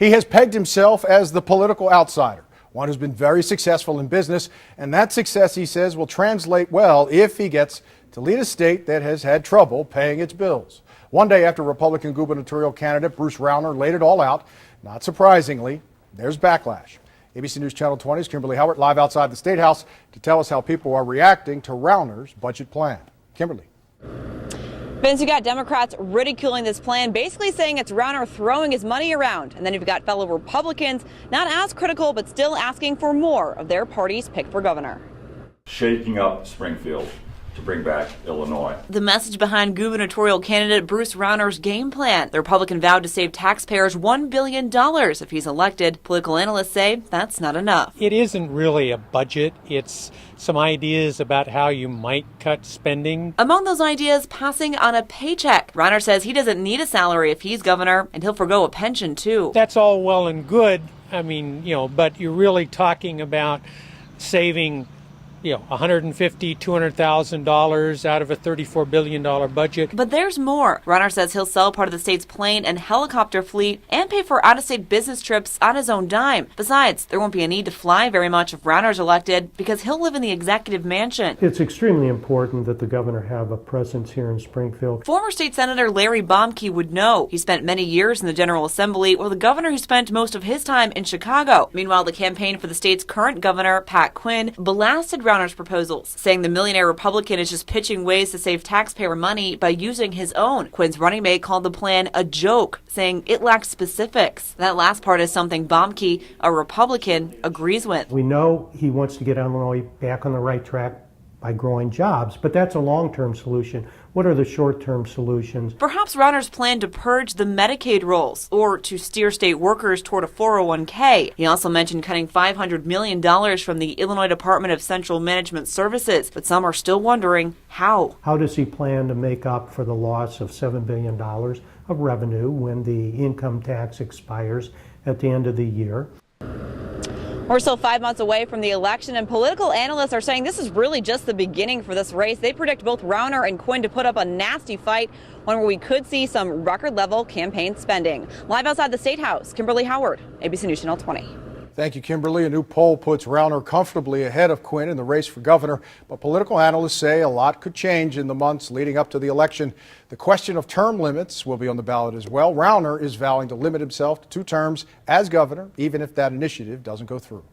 He has pegged himself as the political outsider, one who's been very successful in business, and that success, he says, will translate well if he gets to lead a state that has had trouble paying its bills. One day after Republican gubernatorial candidate Bruce Rauner laid it all out, not surprisingly, there's backlash. ABC News Channel 20's Kimberly Howard live outside the State House to tell us how people are reacting to Rauner's budget plan. Kimberly. Vince, you got Democrats ridiculing this plan, basically saying it's Rauner throwing his money around. And then you've got fellow Republicans not as critical, but still asking for more of their party's pick for governor. Shaking up Springfield to bring back Illinois. The message behind gubernatorial candidate Bruce Rauner's game plan. The Republican vowed to save taxpayers $1 billion if he's elected. Political analysts say that's not enough. It isn't really a budget. It's some ideas about how you might cut spending. Among those ideas, passing on a paycheck. Rauner says he doesn't need a salary if he's governor, and he'll forgo a pension too. That's all well and good. I mean, but you're really talking about saving $150,000, $200,000 out of a $34 billion budget. But there's more. Rauner says he'll sell part of the state's plane and helicopter fleet and pay for out-of-state business trips on his own dime. Besides, there won't be a need to fly very much if Rauner's elected because he'll live in the executive mansion. It's extremely important that the governor have a presence here in Springfield. Former state senator Larry Baumke would know. He spent many years in the General Assembly, while the governor who spent most of his time in Chicago. Meanwhile, the campaign for the state's current governor, Pat Quinn, blasted Rauner's proposals, saying the millionaire Republican is just pitching ways to save taxpayer money by using his own. Quinn's running mate called the plan a joke, saying it lacks specifics. That last part is something Baumke, a Republican, agrees with. We know he wants to get Illinois back on the right track by growing jobs, but that's a long-term solution. What are the short-term solutions? Perhaps Rauner's plan to purge the Medicaid rolls or to steer state workers toward a 401k. He also mentioned cutting $500 million from the Illinois Department of Central Management Services, but some are still wondering how. How does he plan to make up for the loss of $7 billion of revenue when the income tax expires at the end of the year? We're still 5 months away from the election, and political analysts are saying this is really just the beginning for this race. They predict both Rauner and Quinn to put up a nasty fight, one where we could see some record-level campaign spending. Live outside the State House, Kimberly Howard, ABC News Channel 20. Thank you, Kimberly. A new poll puts Rauner comfortably ahead of Quinn in the race for governor, but political analysts say a lot could change in the months leading up to the election. The question of term limits will be on the ballot as well. Rauner is vowing to limit himself to 2 terms as governor, even if that initiative doesn't go through.